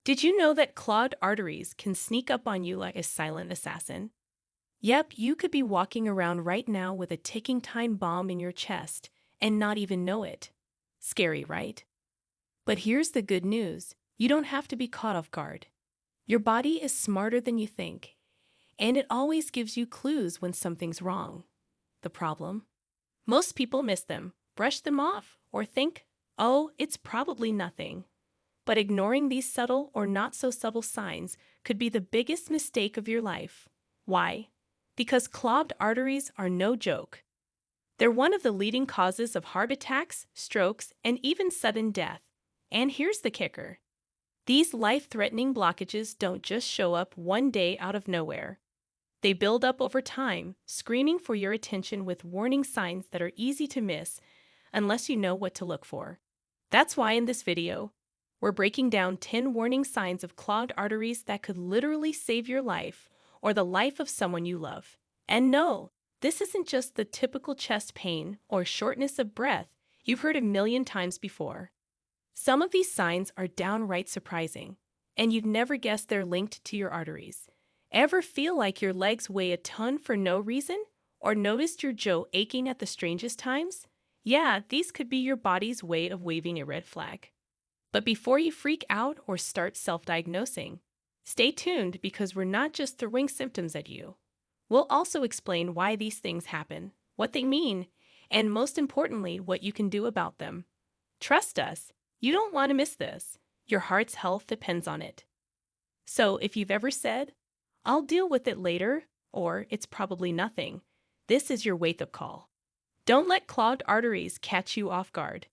Did you know that clogged arteries can sneak up on you like a silent assassin? Yep, you could be walking around right now with a ticking time bomb in your chest and not even know it. Scary, right? But here's the good news. You don't have to be caught off guard. Your body is smarter than you think, and it always gives you clues when something's wrong. The problem? Most people miss them, brush them off, or think, oh, it's probably nothing. But ignoring these subtle or not so subtle signs could be the biggest mistake of your life. Why? Because clogged arteries are no joke. They're one of the leading causes of heart attacks, strokes, and even sudden death. And here's the kicker. These life-threatening blockages don't just show up one day out of nowhere. They build up over time, screaming for your attention with warning signs that are easy to miss unless you know what to look for. That's why in this video, we're breaking down 10 warning signs of clogged arteries that could literally save your life or the life of someone you love. And no, this isn't just the typical chest pain or shortness of breath you've heard a million times before. Some of these signs are downright surprising, and you'd never guess they're linked to your arteries. Ever feel like your legs weigh a ton for no reason? Or noticed your jaw aching at the strangest times? Yeah, these could be your body's way of waving a red flag. But before you freak out or start self-diagnosing, stay tuned because we're not just throwing symptoms at you. We'll also explain why these things happen, what they mean, and most importantly, what you can do about them. Trust us, you don't want to miss this. Your heart's health depends on it. So if you've ever said, I'll deal with it later, or it's probably nothing, this is your wake-up call. Don't let clogged arteries catch you off guard.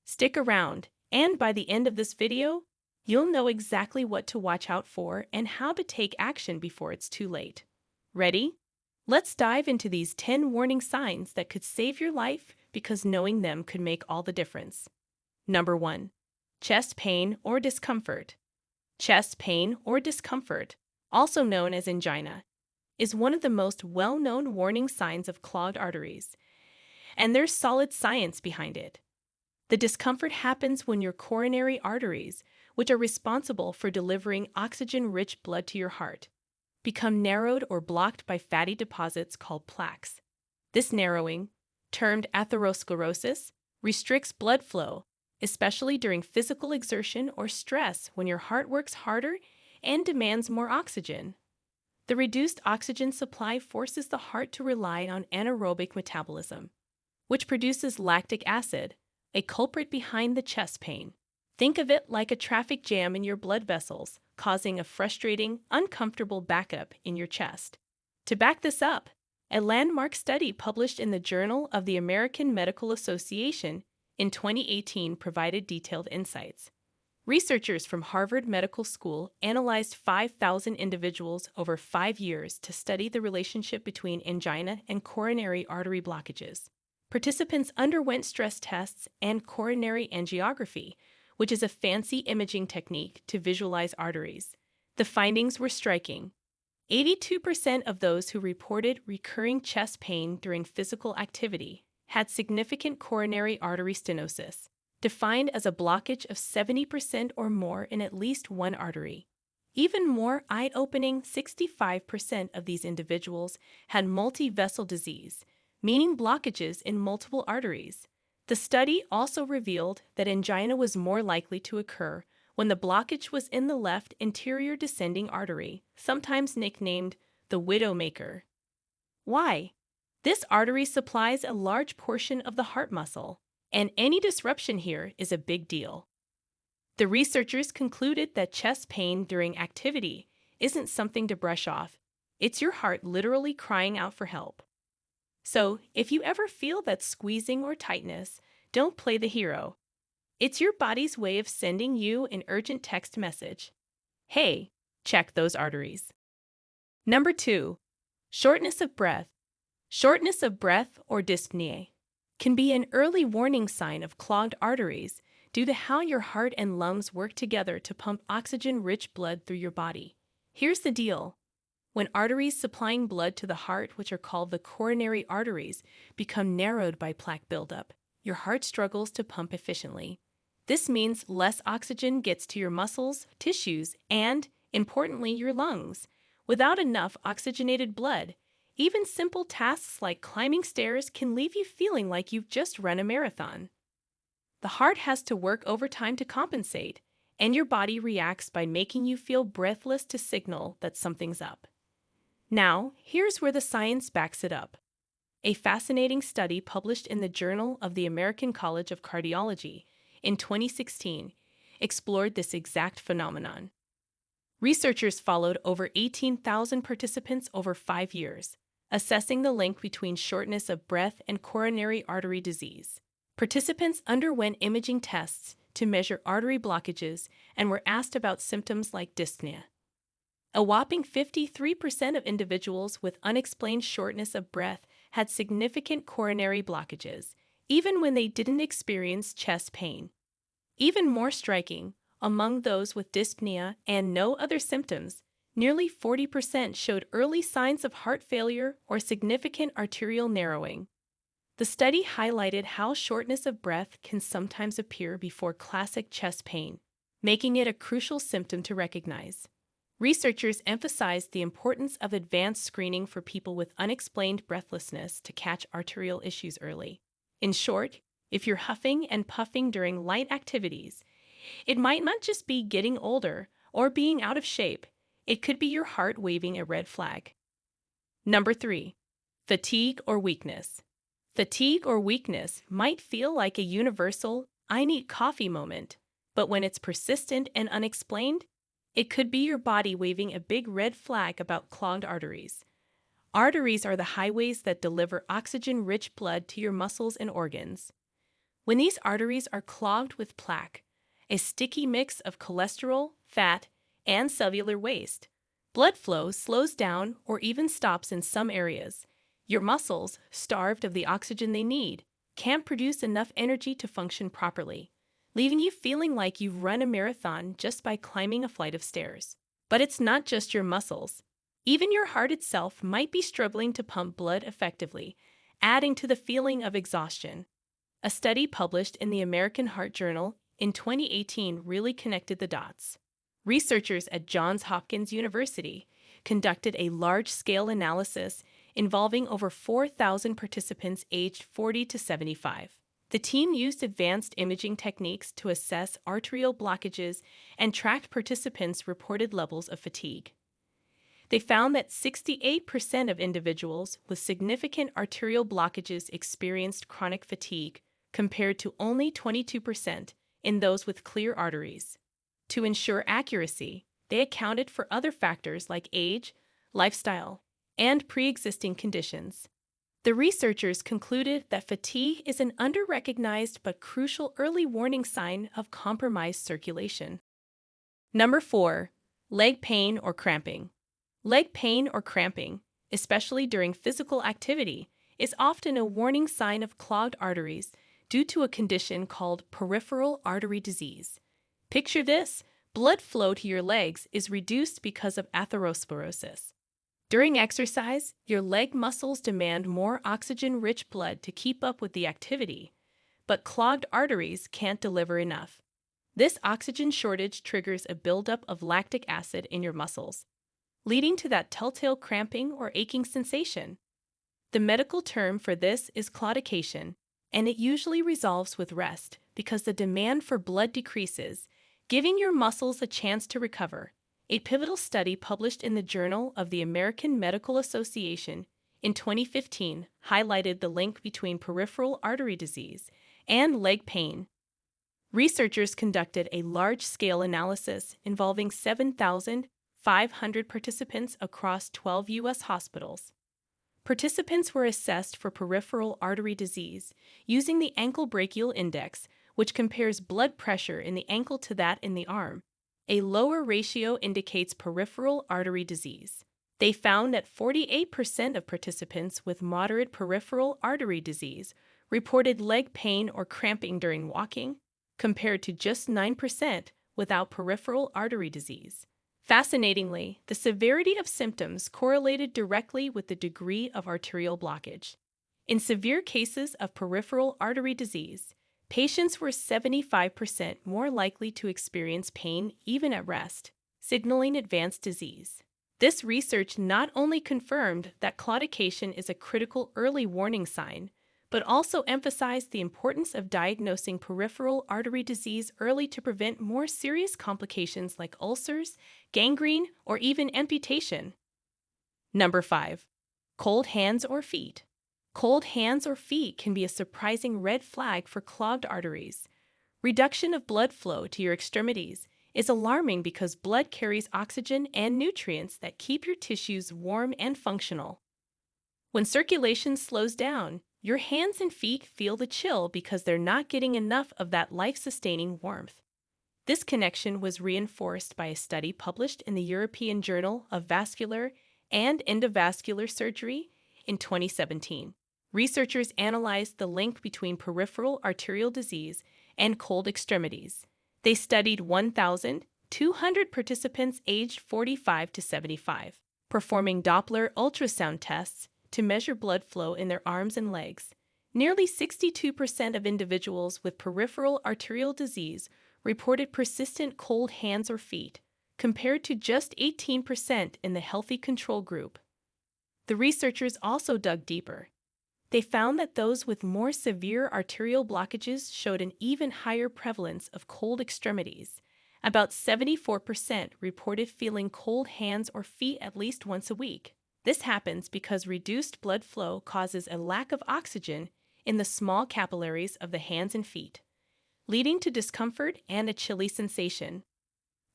Stick around, and by the end of this video, you'll know exactly what to watch out for and how to take action before it's too late. Ready? Let's dive into these 10 warning signs that could save your life because knowing them could make all the difference. Number 1. Chest pain or discomfort. Chest pain or discomfort, also known as angina, is one of the most well-known warning signs of clogged arteries, and there's solid science behind it. The discomfort happens when your coronary arteries, which are responsible for delivering oxygen-rich blood to your heart, become narrowed or blocked by fatty deposits called plaques. This narrowing, termed atherosclerosis, restricts blood flow, especially during physical exertion or stress when your heart works harder and demands more oxygen. The reduced oxygen supply forces the heart to rely on anaerobic metabolism, which produces lactic acid, a culprit behind the chest pain. Think of it like a traffic jam in your blood vessels, causing a frustrating, uncomfortable backup in your chest. To back this up, a landmark study published in the Journal of the American Medical Association in 2018 provided detailed insights. Researchers from Harvard Medical School analyzed 5,000 individuals over 5 years to study the relationship between angina and coronary artery blockages. Participants underwent stress tests and coronary angiography, which is a fancy imaging technique to visualize arteries. The findings were striking. 82% of those who reported recurring chest pain during physical activity had significant coronary artery stenosis, defined as a blockage of 70% or more in at least one artery. Even more eye-opening, 65% of these individuals had multi-vessel disease, meaning blockages in multiple arteries. The study also revealed that angina was more likely to occur when the blockage was in the left anterior descending artery, sometimes nicknamed the widowmaker. Why? This artery supplies a large portion of the heart muscle, and any disruption here is a big deal. The researchers concluded that chest pain during activity isn't something to brush off. It's your heart literally crying out for help. So, if you ever feel that squeezing or tightness, don't play the hero. It's your body's way of sending you an urgent text message. Hey, check those arteries. Number 2. Shortness of breath. Shortness of breath, or dyspnea, can be an early warning sign of clogged arteries due to how your heart and lungs work together to pump oxygen-rich blood through your body. Here's the deal. When arteries supplying blood to the heart, which are called the coronary arteries, become narrowed by plaque buildup, your heart struggles to pump efficiently. This means less oxygen gets to your muscles, tissues, and, importantly, your lungs. Without enough oxygenated blood, even simple tasks like climbing stairs can leave you feeling like you've just run a marathon. The heart has to work overtime to compensate, and your body reacts by making you feel breathless to signal that something's up. Now, here's where the science backs it up. A fascinating study published in the Journal of the American College of Cardiology in 2016 explored this exact phenomenon. Researchers followed over 18,000 participants over 5 years, assessing the link between shortness of breath and coronary artery disease. Participants underwent imaging tests to measure artery blockages and were asked about symptoms like dyspnea. A whopping 53% of individuals with unexplained shortness of breath had significant coronary blockages, even when they didn't experience chest pain. Even more striking, among those with dyspnea and no other symptoms, nearly 40% showed early signs of heart failure or significant arterial narrowing. The study highlighted how shortness of breath can sometimes appear before classic chest pain, making it a crucial symptom to recognize. Researchers emphasized the importance of advanced screening for people with unexplained breathlessness to catch arterial issues early. In short, if you're huffing and puffing during light activities, it might not just be getting older or being out of shape, it could be your heart waving a red flag. Number 3. Fatigue or weakness. Fatigue or weakness might feel like a universal, I need coffee moment, but when it's persistent and unexplained, it could be your body waving a big red flag about clogged arteries. Arteries are the highways that deliver oxygen-rich blood to your muscles and organs. When these arteries are clogged with plaque, a sticky mix of cholesterol, fat, and cellular waste, blood flow slows down or even stops in some areas. Your muscles, starved of the oxygen they need, can't produce enough energy to function properly, leaving you feeling like you've run a marathon just by climbing a flight of stairs. But it's not just your muscles. Even your heart itself might be struggling to pump blood effectively, adding to the feeling of exhaustion. A study published in the American Heart Journal in 2018 really connected the dots. Researchers at Johns Hopkins University conducted a large-scale analysis involving over 4,000 participants aged 40 to 75. The team used advanced imaging techniques to assess arterial blockages and tracked participants' reported levels of fatigue. They found that 68% of individuals with significant arterial blockages experienced chronic fatigue, compared to only 22% in those with clear arteries. To ensure accuracy, they accounted for other factors like age, lifestyle, and pre-existing conditions. The researchers concluded that fatigue is an under-recognized but crucial early warning sign of compromised circulation. Number 4. Leg pain or cramping. Leg pain or cramping, especially during physical activity, is often a warning sign of clogged arteries due to a condition called peripheral artery disease. Picture this: blood flow to your legs is reduced because of atherosclerosis. During exercise, your leg muscles demand more oxygen-rich blood to keep up with the activity, but clogged arteries can't deliver enough. This oxygen shortage triggers a buildup of lactic acid in your muscles, leading to that telltale cramping or aching sensation. The medical term for this is claudication, and it usually resolves with rest because the demand for blood decreases, giving your muscles a chance to recover. A pivotal study published in the Journal of the American Medical Association in 2015 highlighted the link between peripheral artery disease and leg pain. Researchers conducted a large-scale analysis involving 7,500 participants across 12 U.S. hospitals. Participants were assessed for peripheral artery disease using the ankle brachial index, which compares blood pressure in the ankle to that in the arm. A lower ratio indicates peripheral artery disease. They found that 48% of participants with moderate peripheral artery disease reported leg pain or cramping during walking, compared to just 9% without peripheral artery disease. Fascinatingly, the severity of symptoms correlated directly with the degree of arterial blockage. In severe cases of peripheral artery disease, patients were 75% more likely to experience pain even at rest, signaling advanced disease. This research not only confirmed that claudication is a critical early warning sign, but also emphasized the importance of diagnosing peripheral artery disease early to prevent more serious complications like ulcers, gangrene, or even amputation. Number 5. Cold hands or feet. Cold hands or feet can be a surprising red flag for clogged arteries. Reduction of blood flow to your extremities is alarming because blood carries oxygen and nutrients that keep your tissues warm and functional. When circulation slows down, your hands and feet feel the chill because they're not getting enough of that life-sustaining warmth. This connection was reinforced by a study published in the European Journal of Vascular and Endovascular Surgery in 2017. Researchers analyzed the link between peripheral arterial disease and cold extremities. They studied 1,200 participants aged 45 to 75, performing Doppler ultrasound tests to measure blood flow in their arms and legs. Nearly 62% of individuals with peripheral arterial disease reported persistent cold hands or feet, compared to just 18% in the healthy control group. The researchers also dug deeper. They found that those with more severe arterial blockages showed an even higher prevalence of cold extremities. About 74% reported feeling cold hands or feet at least once a week. This happens because reduced blood flow causes a lack of oxygen in the small capillaries of the hands and feet, leading to discomfort and a chilly sensation.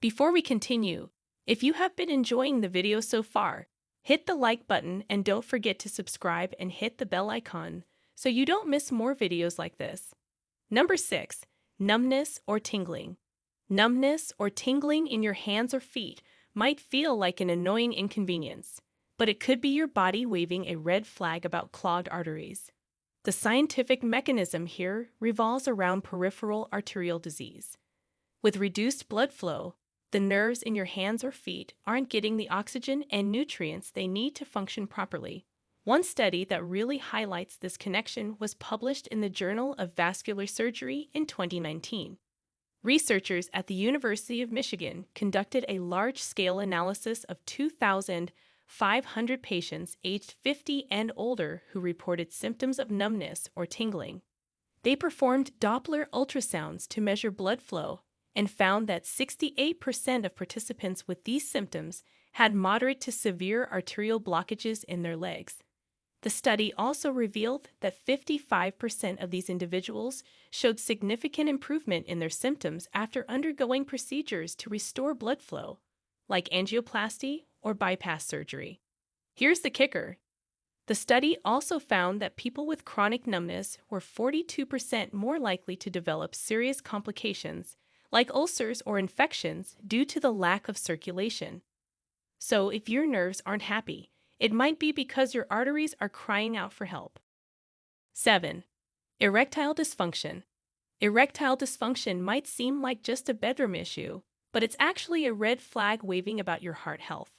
Before we continue, if you have been enjoying the video so far, hit the like button and don't forget to subscribe and hit the bell icon so you don't miss more videos like this. Number 6. Numbness or tingling. Numbness or tingling in your hands or feet might feel like an annoying inconvenience, but it could be your body waving a red flag about clogged arteries. The scientific mechanism here revolves around peripheral arterial disease. With reduced blood flow, the nerves in your hands or feet aren't getting the oxygen and nutrients they need to function properly. One study that really highlights this connection was published in the Journal of Vascular Surgery in 2019. Researchers at the University of Michigan conducted a large-scale analysis of 2,500 patients aged 50 and older who reported symptoms of numbness or tingling. They performed Doppler ultrasounds to measure blood flow and found that 68% of participants with these symptoms had moderate to severe arterial blockages in their legs. The study also revealed that 55% of these individuals showed significant improvement in their symptoms after undergoing procedures to restore blood flow, like angioplasty or bypass surgery. Here's the kicker. The study also found that people with chronic numbness were 42% more likely to develop serious complications like ulcers or infections due to the lack of circulation. So if your nerves aren't happy, it might be because your arteries are crying out for help. 7. Erectile dysfunction. Erectile dysfunction might seem like just a bedroom issue, but it's actually a red flag waving about your heart health.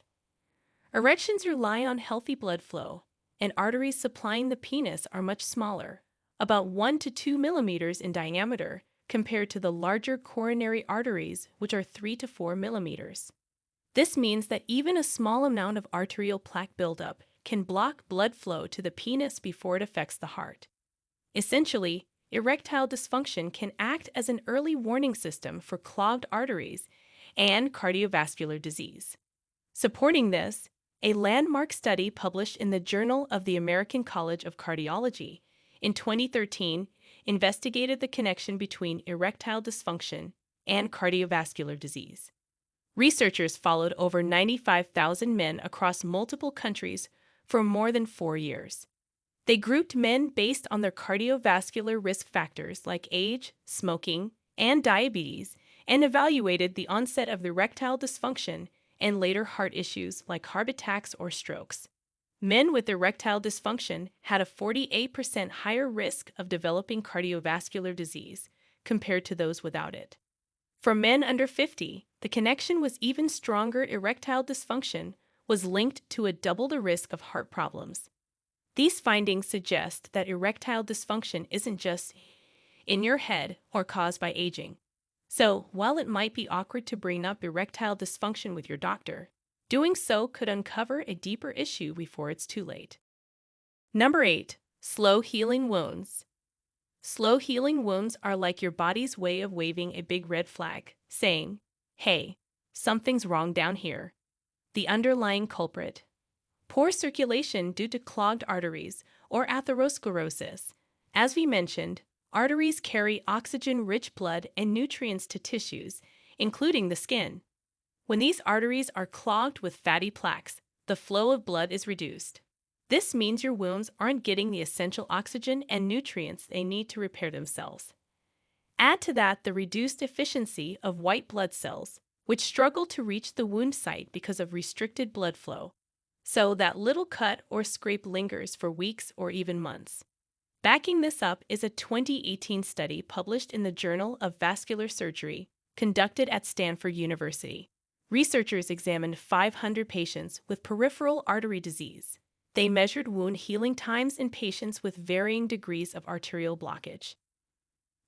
Erections rely on healthy blood flow, and arteries supplying the penis are much smaller, about 1 to 2 millimeters in diameter, compared to the larger coronary arteries, which are 3 to 4 millimeters. This means that even a small amount of arterial plaque buildup can block blood flow to the penis before it affects the heart. Essentially, erectile dysfunction can act as an early warning system for clogged arteries and cardiovascular disease. Supporting this, a landmark study published in the Journal of the American College of Cardiology in 2013 investigated the connection between erectile dysfunction and cardiovascular disease. Researchers followed over 95,000 men across multiple countries for more than 4 years. They grouped men based on their cardiovascular risk factors like age, smoking, and diabetes, and evaluated the onset of erectile dysfunction and later heart issues like heart attacks or strokes. Men with erectile dysfunction had a 48% higher risk of developing cardiovascular disease compared to those without it. For men under 50, the connection was even stronger. Erectile dysfunction was linked to double the risk of heart problems. These findings suggest that erectile dysfunction isn't just in your head, or caused by aging. So, while it might be awkward to bring up erectile dysfunction with your doctor, doing so could uncover a deeper issue before it's too late. Number 8. Slow healing wounds. Slow healing wounds are like your body's way of waving a big red flag, saying, "Hey, something's wrong down here." The underlying culprit: poor circulation due to clogged arteries or atherosclerosis. As we mentioned, arteries carry oxygen-rich blood and nutrients to tissues, including the skin. When these arteries are clogged with fatty plaques, the flow of blood is reduced. This means your wounds aren't getting the essential oxygen and nutrients they need to repair themselves. Add to that the reduced efficiency of white blood cells, which struggle to reach the wound site because of restricted blood flow. So that little cut or scrape lingers for weeks or even months. Backing this up is a 2018 study published in the Journal of Vascular Surgery, conducted at Stanford University. Researchers examined 500 patients with peripheral artery disease. They measured wound healing times in patients with varying degrees of arterial blockage.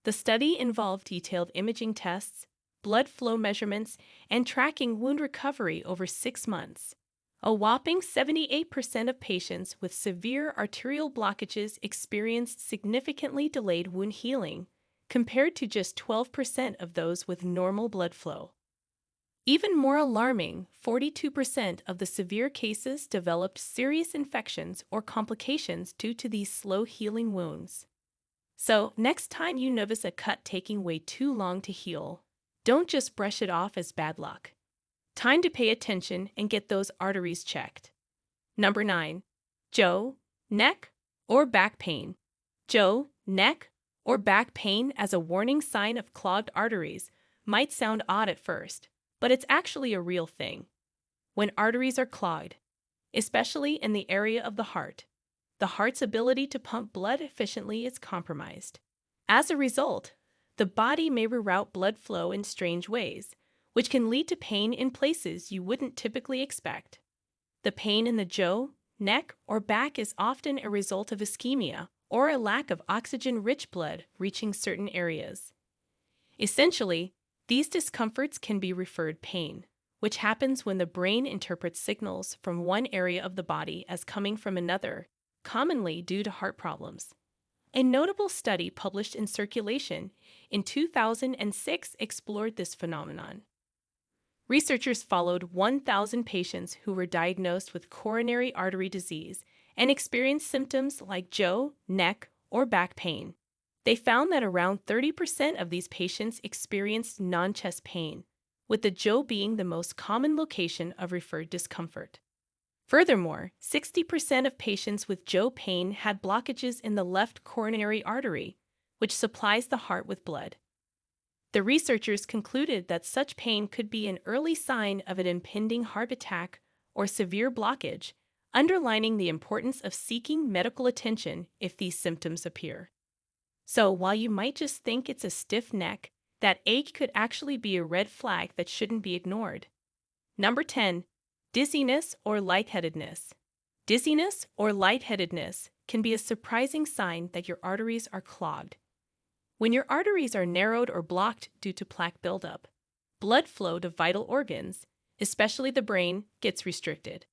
The study involved detailed imaging tests, blood flow measurements, and tracking wound recovery over 6 months. A whopping 78% of patients with severe arterial blockages experienced significantly delayed wound healing, compared to just 12% of those with normal blood flow. Even more alarming, 42% of the severe cases developed serious infections or complications due to these slow-healing wounds. So, next time you notice a cut taking way too long to heal, don't just brush it off as bad luck. Time to pay attention and get those arteries checked. Number 9. Jaw, neck, or back pain. Jaw, neck, or back pain as a warning sign of clogged arteries might sound odd at first, but it's actually a real thing. When arteries are clogged, especially in the area of the heart's ability to pump blood efficiently is compromised. As a result, the body may reroute blood flow in strange ways, which can lead to pain in places you wouldn't typically expect. The pain in the jaw, neck, or back is often a result of ischemia or a lack of oxygen-rich blood reaching certain areas. Essentially, these discomforts can be referred pain, which happens when the brain interprets signals from one area of the body as coming from another, commonly due to heart problems. A notable study published in Circulation in 2006 explored this phenomenon. Researchers followed 1,000 patients who were diagnosed with coronary artery disease and experienced symptoms like jaw, neck, or back pain. They found that around 30% of these patients experienced non-chest pain, with the jaw being the most common location of referred discomfort. Furthermore, 60% of patients with jaw pain had blockages in the left coronary artery, which supplies the heart with blood. The researchers concluded that such pain could be an early sign of an impending heart attack or severe blockage, underlining the importance of seeking medical attention if these symptoms appear. So, while you might just think it's a stiff neck, that ache could actually be a red flag that shouldn't be ignored. Number 10. Dizziness or lightheadedness. Dizziness or lightheadedness can be a surprising sign that your arteries are clogged. When your arteries are narrowed or blocked due to plaque buildup, blood flow to vital organs, especially the brain, gets restricted.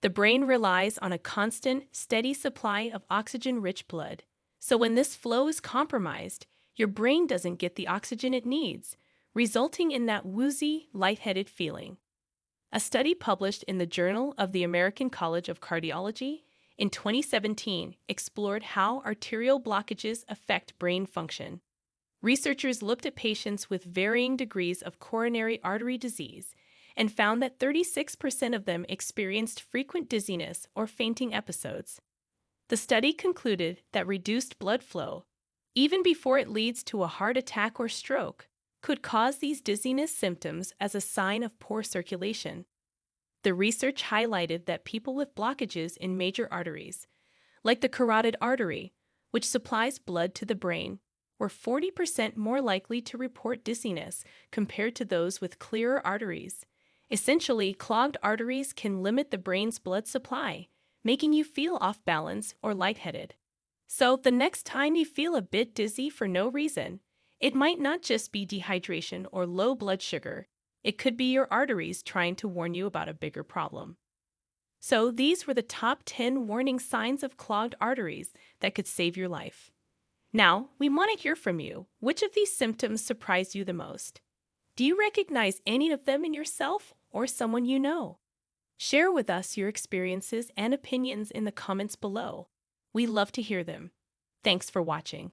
The brain relies on a constant, steady supply of oxygen-rich blood. So when this flow is compromised, your brain doesn't get the oxygen it needs, resulting in that woozy, lightheaded feeling. A study published in the Journal of the American College of Cardiology in 2017 explored how arterial blockages affect brain function. Researchers looked at patients with varying degrees of coronary artery disease and found that 36% of them experienced frequent dizziness or fainting episodes. The study concluded that reduced blood flow, even before it leads to a heart attack or stroke, could cause these dizziness symptoms as a sign of poor circulation. The research highlighted that people with blockages in major arteries, like the carotid artery, which supplies blood to the brain, were 40% more likely to report dizziness compared to those with clearer arteries. Essentially, clogged arteries can limit the brain's blood supply, making you feel off balance or lightheaded. So, the next time you feel a bit dizzy for no reason, it might not just be dehydration or low blood sugar. It could be your arteries trying to warn you about a bigger problem. So, these were the top 10 warning signs of clogged arteries that could save your life. Now, we want to hear from you. Which of these symptoms surprised you the most? Do you recognize any of them in yourself or someone you know? Share with us your experiences and opinions in the comments below. We love to hear them. Thanks for watching.